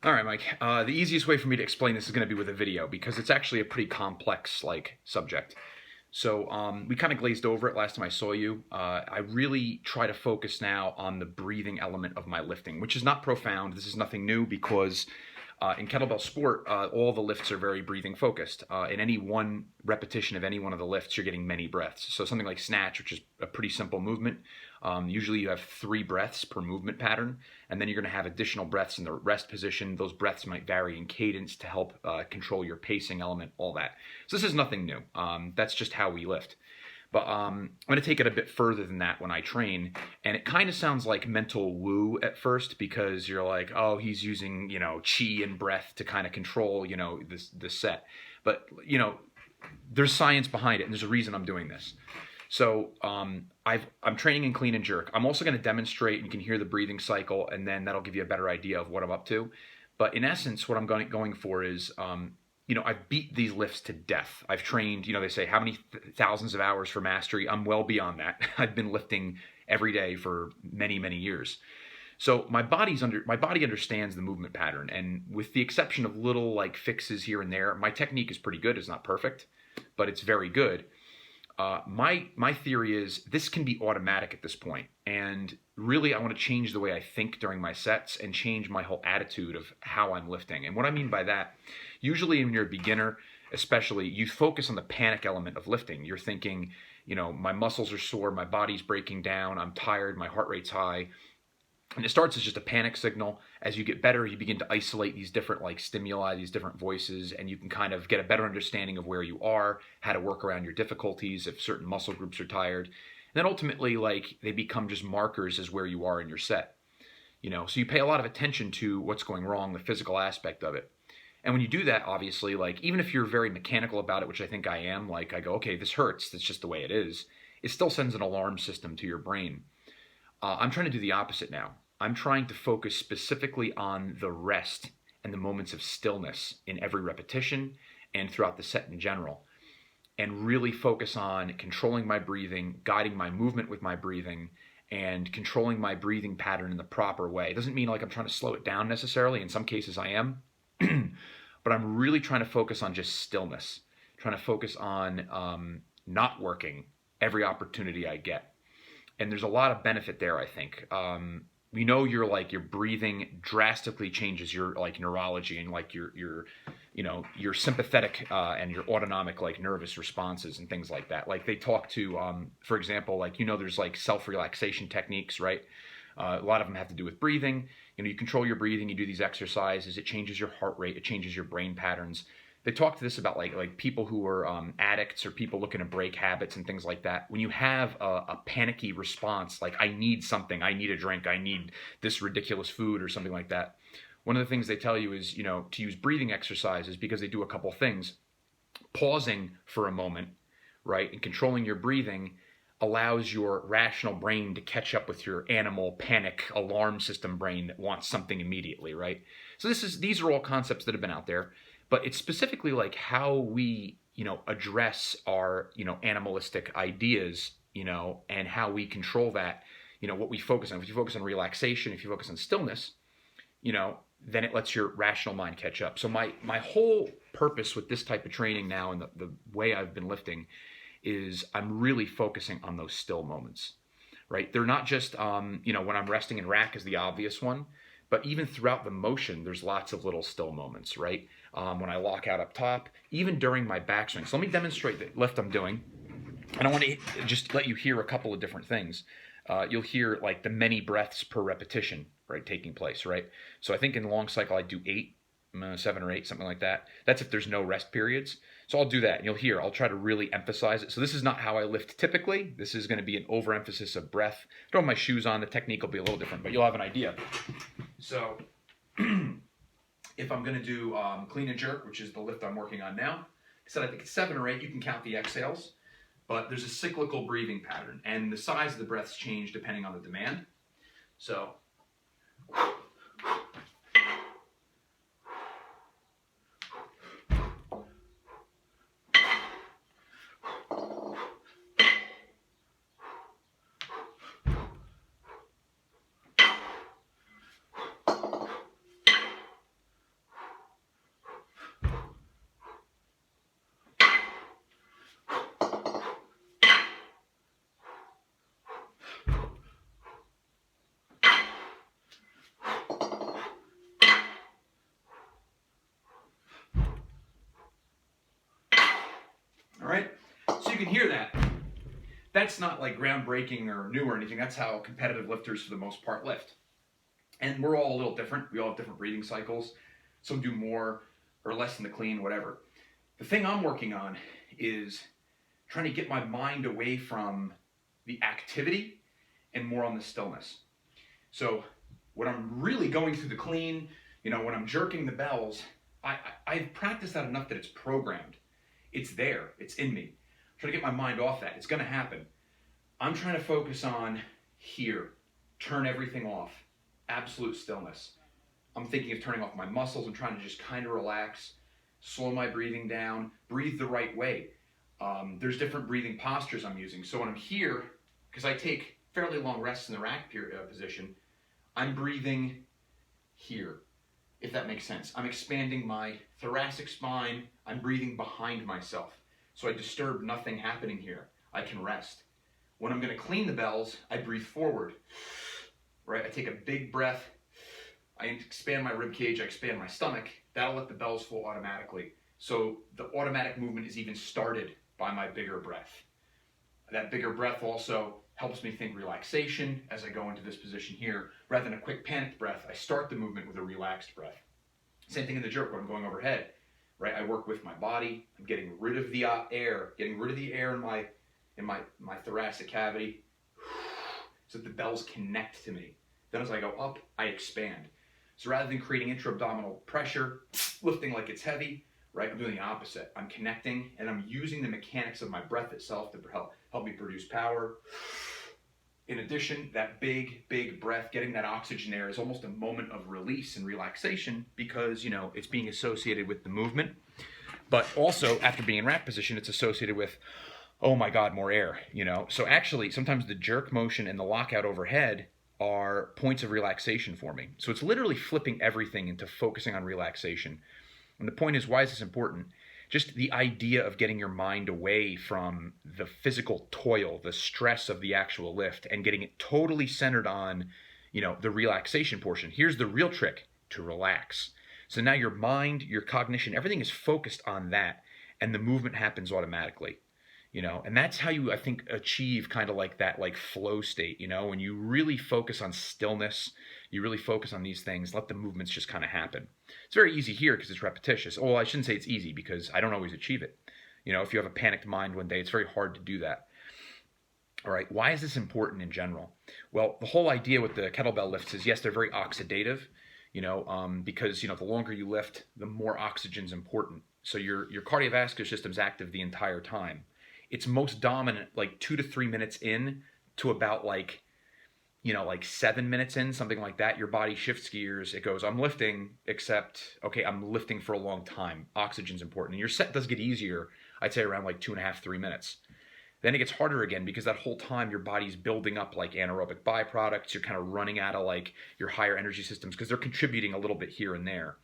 All right, Mike. The easiest way for me to explain this is going to be with a video because it's actually a pretty complex subject. So we kind of glazed over it last time I saw you. I really try to focus now on the breathing element of my lifting, which is not profound. This is nothing new because in kettlebell sport, all the lifts are very breathing focused. In any one repetition of any one of the lifts, you're getting many breaths. So something like snatch, which is a pretty simple movement, usually you have 3 breaths per movement pattern, and then you're going to have additional breaths in the rest position. Those breaths might vary in cadence to help control your pacing element, all that. So this is nothing new. That's just how we lift. But I'm going to take it a bit further than that when I train. And it kind of sounds like mental woo at first because you're like, oh, he's using, chi and breath to kind of control, this set. But, there's science behind it and there's a reason I'm doing this. So I'm training in clean and jerk. I'm also going to demonstrate, and you can hear the breathing cycle, and then that'll give you a better idea of what I'm up to. But in essence, what I'm going for is, I've beat these lifts to death. I've trained, they say how many thousands of hours for mastery. I'm well beyond that. I've been lifting every day for many, many years. So my body understands the movement pattern, and with the exception of little fixes here and there, my technique is pretty good. It's not perfect, but it's very good. My theory is this can be automatic at this point, and really I want to change the way I think during my sets and change my whole attitude of how I'm lifting. And what I mean by that, usually when you're a beginner, especially, you focus on the panic element of lifting. You're thinking, my muscles are sore, my body's breaking down, I'm tired, my heart rate's high. And it starts as just a panic signal. As you get better, you begin to isolate these different stimuli, these different voices, and you can kind of get a better understanding of where you are, how to work around your difficulties if certain muscle groups are tired. And then ultimately, they become just markers as where you are in your set. So you pay a lot of attention to what's going wrong, the physical aspect of it. And when you do that, obviously, even if you're very mechanical about it, which I think I am, I go, okay, this hurts, that's just the way it is, it still sends an alarm system to your brain. I'm trying to do the opposite now. I'm trying to focus specifically on the rest and the moments of stillness in every repetition and throughout the set in general, and really focus on controlling my breathing, guiding my movement with my breathing, and controlling my breathing pattern in the proper way. It doesn't mean I'm trying to slow it down necessarily. In some cases I am, but I'm really trying to focus on just stillness, trying to focus on not working every opportunity I get. And there's a lot of benefit there, I think. Your breathing drastically changes your neurology and your sympathetic and your autonomic nervous responses and things like that. They talk to, for example, there's self-relaxation techniques, right? A lot of them have to do with breathing. You control your breathing, you do these exercises, it changes your heart rate, it changes your brain patterns. They talk to this about people who are addicts or people looking to break habits and things like that. When you have a panicky response, I need something, I need a drink, I need this ridiculous food or something like that, one of the things they tell you is, to use breathing exercises because they do a couple things. Pausing for a moment, right, and controlling your breathing allows your rational brain to catch up with your animal panic alarm system brain that wants something immediately, right? So these are all concepts that have been out there. But it's specifically how we, address our, animalistic ideas, and how we control that, what we focus on. If you focus on relaxation, if you focus on stillness, then it lets your rational mind catch up. So my whole purpose with this type of training now and the way I've been lifting is I'm really focusing on those still moments, right? They're not just, when I'm resting in rack is the obvious one, but even throughout the motion, there's lots of little still moments, right? When I lock out up top, even during my backswing. So let me demonstrate the lift I'm doing. And I want to just let you hear a couple of different things. You'll hear the many breaths per repetition, right, taking place, right? So I think in long cycle I do 7 or 8, something like that. That's if there's no rest periods. So I'll do that, and you'll hear, I'll try to really emphasize it. So this is not how I lift typically. This is going to be an overemphasis of breath. Throw my shoes on, the technique will be a little different, but you'll have an idea. So if I'm going to do clean and jerk, which is the lift I'm working on now, I said I think it's 7 or 8. You can count the exhales, but there's a cyclical breathing pattern, and the size of the breaths change depending on the demand. So you can hear that. That's not like groundbreaking or new or anything. That's how competitive lifters for the most part lift. And we're all a little different. We all have different breathing cycles. Some do more or less in the clean, whatever. The thing I'm working on is trying to get my mind away from the activity and more on the stillness. So when I'm really going through the clean, when I'm jerking the bells, I've practiced that enough that it's programmed. It's there. It's in me. I'm trying to get my mind off that. It's going to happen. I'm trying to focus on here. Turn everything off. Absolute stillness. I'm thinking of turning off my muscles. I'm trying to just kind of relax, slow my breathing down, breathe the right way. There's different breathing postures I'm using. So when I'm here, because I take fairly long rests in the rack position, I'm breathing here, if that makes sense. I'm expanding my thoracic spine. I'm breathing behind myself. So I disturb nothing happening here. I can rest. When I'm going to clean the bells, I breathe forward. Right? I take a big breath. I expand my rib cage. I expand my stomach. That'll let the bells flow automatically. So the automatic movement is even started by my bigger breath. That bigger breath also helps me think relaxation as I go into this position here. Rather than a quick panicked breath, I start the movement with a relaxed breath. Same thing in the jerk when I'm going overhead. Right? I work with my body. I'm getting rid of the air, in my thoracic cavity, so that the bells connect to me. Then as I go up, I expand. So rather than creating intra-abdominal pressure, lifting like it's heavy, right, I'm doing the opposite. I'm connecting and I'm using the mechanics of my breath itself to help me produce power. In addition, that big breath, getting that oxygen there is almost a moment of release and relaxation because, it's being associated with the movement. But also, after being in rack position, it's associated with, oh my God, more air, So actually, sometimes the jerk motion and the lockout overhead are points of relaxation for me. So it's literally flipping everything into focusing on relaxation. And the point is, why is this important? Just the idea of getting your mind away from the physical toil, the stress of the actual lift, and getting it totally centered on, the relaxation portion. Here's the real trick: to relax. So now your mind, your cognition, everything is focused on that, and the movement happens automatically. And that's how you, I think, achieve kind of like that flow state, when you really focus on stillness, you really focus on these things, let the movements just kind of happen. It's very easy here because it's repetitious. Well, I shouldn't say it's easy because I don't always achieve it. If you have a panicked mind one day, it's very hard to do that. All right, why is this important in general? Well, the whole idea with the kettlebell lifts is, yes, they're very oxidative, because, the longer you lift, the more oxygen's important. So your cardiovascular system's active the entire time. It's most dominant 2 to 3 minutes in to about 7 minutes in, something like that. Your body shifts gears. It goes, I'm lifting, except, okay, I'm lifting for a long time. Oxygen's important. And your set does get easier, I'd say around 2.5, 3 minutes. Then it gets harder again because that whole time your body's building up anaerobic byproducts. You're kind of running out of your higher energy systems because they're contributing a little bit here and there.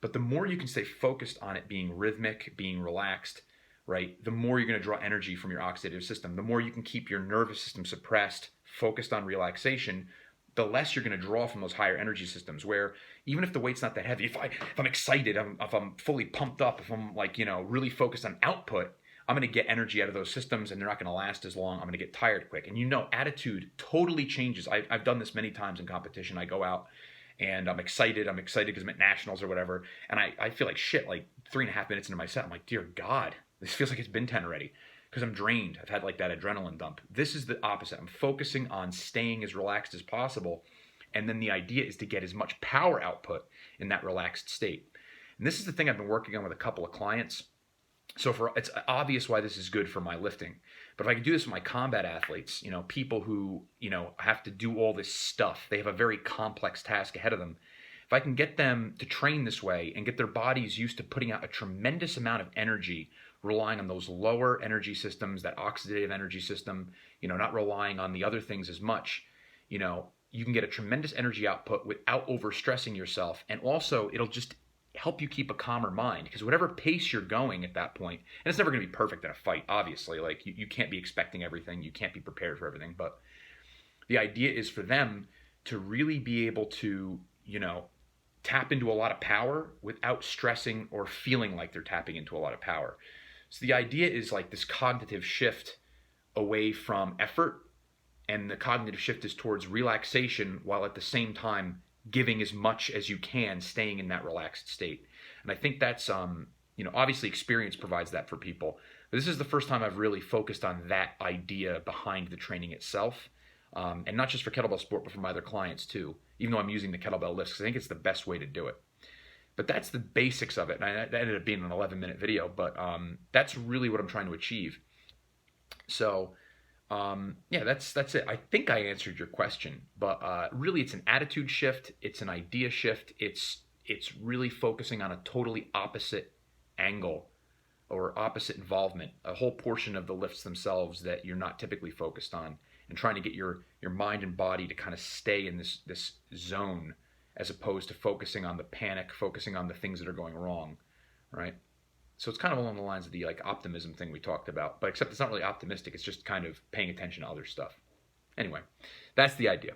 But the more you can stay focused on it being rhythmic, being relaxed, right, the more you're going to draw energy from your oxidative system. The more you can keep your nervous system suppressed, focused on relaxation, the less you're going to draw from those higher energy systems, where even if the weight's not that heavy, if I'm excited, if I'm fully pumped up, if I'm really focused on output, I'm going to get energy out of those systems and they're not going to last as long. I'm going to get tired quick. And attitude totally changes. I've done this many times in competition. I go out and I'm excited because I'm at nationals or whatever. And I feel like shit, 3.5 minutes into my set, I'm like, dear God, this feels like it's been 10 already because I'm drained. I've had that adrenaline dump. This is the opposite. I'm focusing on staying as relaxed as possible. And then the idea is to get as much power output in that relaxed state. And this is the thing I've been working on with a couple of clients. So it's obvious why this is good for my lifting. But if I could do this with my combat athletes, people who, have to do all this stuff, they have a very complex task ahead of them. If I can get them to train this way and get their bodies used to putting out a tremendous amount of energy, relying on those lower energy systems, that oxidative energy system, not relying on the other things as much, you can get a tremendous energy output without overstressing yourself. And also it'll just help you keep a calmer mind, because whatever pace you're going at that point, and it's never going to be perfect in a fight, obviously, you can't be expecting everything, you can't be prepared for everything, but the idea is for them to really be able to, tap into a lot of power without stressing or feeling like they're tapping into a lot of power. So the idea is like this cognitive shift away from effort, and the cognitive shift is towards relaxation while at the same time giving as much as you can, staying in that relaxed state. And I think that's obviously experience provides that for people. But this is the first time I've really focused on that idea behind the training itself. And not just for kettlebell sport, but for my other clients too, even though I'm using the kettlebell lifts, because I think it's the best way to do it. But that's the basics of it. And that ended up being an 11-minute video, but that's really what I'm trying to achieve. So yeah, that's it. I think I answered your question, but really it's an attitude shift. It's an idea shift. It's really focusing on a totally opposite angle or opposite involvement, a whole portion of the lifts themselves that you're not typically focused on, and trying to get your mind and body to kind of stay in this zone, as opposed to focusing on the panic, focusing on the things that are going wrong, right? So it's kind of along the lines of the like optimism thing we talked about, but except it's not really optimistic. It's just kind of paying attention to other stuff. Anyway, that's the idea.